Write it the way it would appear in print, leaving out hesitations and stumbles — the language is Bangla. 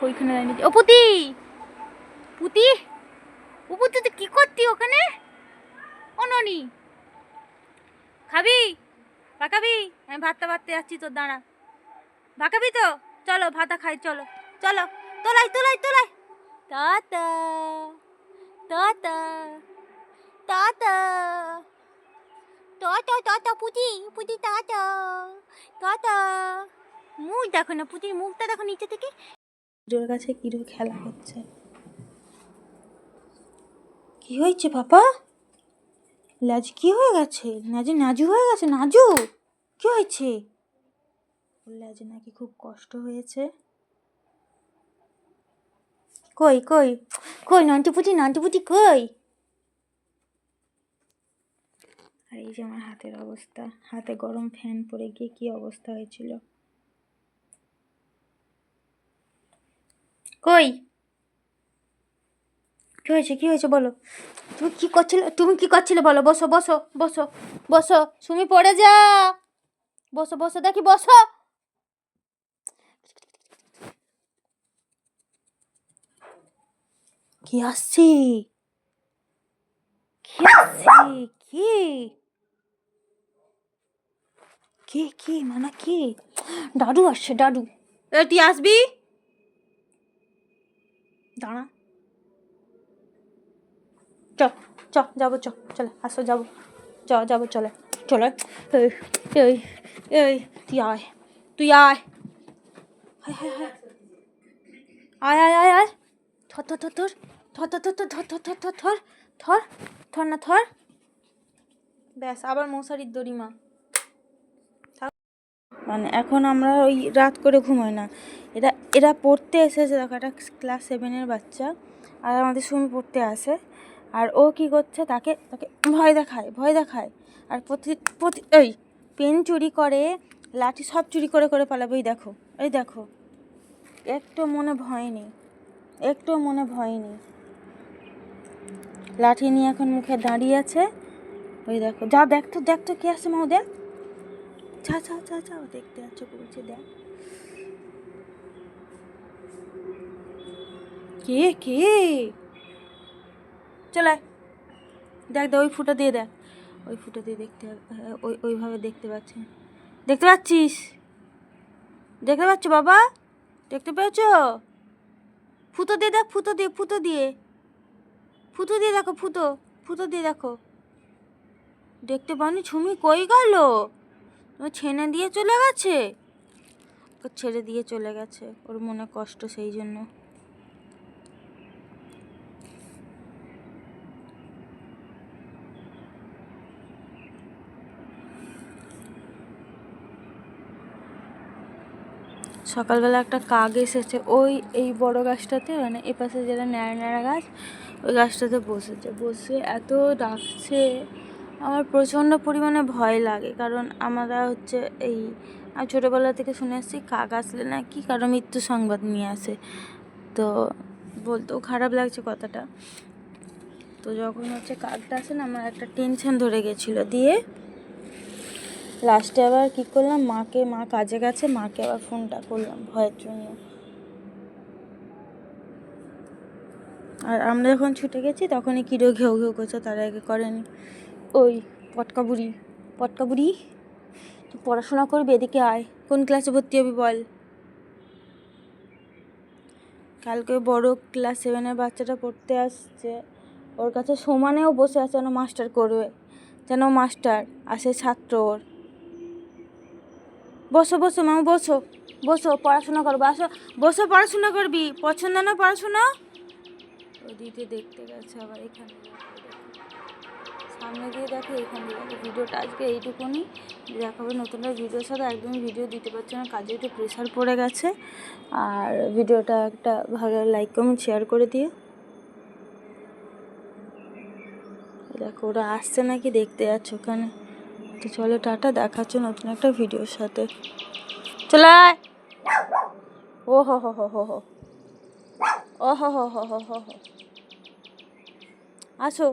ওইখানে দাঁড়িয়ে। ও পুতি, পুতি, ও পুতি তুই কি করতি ওখানে? অননি খাবি? ভাকাবি? আমি ভাতটা বাড়তে যাচ্ছি, তোর দাঁড়া। ভাকাবি তো? চলো ভাতা খাই, চলো চলো। তোলাই তোলাই তোলাই। Tata tata tata tata tata পুতি, পুতি টাটা টাটা। মুখ দেখো না, পুতির মুখটা দেখো নিচে থেকে। কিরোর কাছে কিরো খেলা হচ্ছে। কি হয়েছে বাবা? লাজ কি হয়ে গেছে? নাজু নাজু হয়ে গেছে? নাজু কি হয়েছে? লাজে নাকি খুব কষ্ট হয়েছে। কই কই কই নন্টুপুটি, নন্টুপুটি কই? আর এই যে আমার হাতের অবস্থা, হাতে গরম ফ্যান পড়ে গিয়ে কি অবস্থা হয়েছিল। কই কি হয়েছে, কি হয়েছে বলো? তুমি কি করছিলে, তুমি কি করছিলে বলো? বসো বসো বসো বসো, সুমি পড়ে যা। বসো বসো দেখি, বসো। কি আসছে, কি আসছে, কি কে কে মানা কে? দাদু আসছে, দাদু। তুই আসবি? দাঁড়া, চ চ যাবো, চ চলে আসো, যাবো যাবো, চলে চলে। এই এই এই তুই আয়, তুই আয়, আয় আয় আয় আয়। থর থর থর থর থর থর থর থর থর থর থর থর থর না থর। ব্যাস, আবার মশারির দড়ি মা। মানে এখন আমরা ওই রাত করে ঘুমোই না। এরা এরা পড়তে এসেছে, দেখো একটা ক্লাস 7-এর বাচ্চা, আর আমাদের সঙ্গে পড়তে আসে। আর ও কি করছে, তাকে তাকে ভয় দেখায়, ভয় দেখায়। আর প্রতি প্রতি এই পেন চুরি করে, লাঠি সব চুরি করে করে পালাবে। এই দেখো, এই দেখো, একটু মনে ভয় নেই, একটু মনে ভয় নেই। লাঠি নিয়ে এখন মুখে দাঁড়িয়ে আছে। ওই দেখো, যা দেখতো দেখতো কে আসছে মা, দেখ, ছা ছা ছা ছা, দেখতে যাচ্ছে বলছে, দেখ কে কে। চলে দেখ, দেখ ওই ফুটা দিয়ে, দেখ ওই ফুটা দিয়ে দেখতে, ওইভাবে দেখতে পাচ্ছি, দেখতে পাচ্ছিস, দেখতে পাচ্ছ বাবা, দেখতে পেয়েছ? ফুটো দিয়ে দেখ, ফুটো দিয়ে, ফুটো দিয়ে, ফুটো দিয়ে দেখো, ফুটো ফুটো দিয়ে দেখো। দেখতে পানি ছুমি কই গেল? ছেড়ে দিয়ে চলে গেছে, ছেড়ে দিয়ে চলে গেছে, ওর মনে কষ্ট সেই জন্য। সকালবেলা একটা কাক এসেছে ওই এই বড় গাছটাতে, মানে এপাশে যেটা ন্যাড়া ন্যাড়া গাছ, ওই গাছটাতে বসেছে, বসে এত ডাকছে, আমার প্রচণ্ড পরিমাণে ভয় লাগে। কারণ আমরা হচ্ছে এই আমি ছোটোবেলা থেকে শুনে আসছি, কাক আসলে নাকি কারো মৃত্যু সংবাদ নিয়ে আসে। তো বলতেও খারাপ লাগছে কথাটা। তো যখন হচ্ছে কাকটা আসে না, আমার একটা টেনশন ধরে গেছিলো। দিয়ে লাস্টে আবার কী করলাম, মা কাজে গেছে, মাকে আবার ফোনটা করলাম ভয়ের জন্য। আর আমরা যখন ছুটে গেছি তখনই কিরো ঘেউ ঘেউ করছে, তার আগে করেনি। ওই পটকা বুড়ি, পটকা বুড়ি, তুই পড়াশোনা করবি, এদিকে আয়। কোন ক্লাসে ভর্তি হবি বল? কালকে বড় ক্লাস 7-এর বাচ্চাটা পড়তে আসছে, ওর কাছে সমানেও বসে আছে, যেন মাস্টার করবে, যেন মাস্টার আসে ছাত্র ওর। বসো বসো মামা, বসো বসো, পড়াশোনা করবো, আসো বসো, পড়াশোনা করবি, পছন্দ না পড়াশোনা? ওদিকে দেখতে গেছে আবার, এখানে সামনে দিয়ে দেখে, এখানে দেখে। ভিডিওটা আজকে এইটুকুনি, দেখাবো নতুন ভিডিওর সাথে। একদমই ভিডিও দিতে পারছি না, কাজে একটু প্রেশার পড়ে গেছে। আর ভিডিওটা একটা ভালো লাইক কমেন্ট শেয়ার করে দিও। দেখো ওরা আসছে নাকি দেখতে যাচ্ছ ওখানে। তো চলো টাটা, দেখাচ্ছ নতুন একটা ভিডিওর সাথে। চলে ও হো হো হো হো হো, ও হো হো হো হো হো, আসো।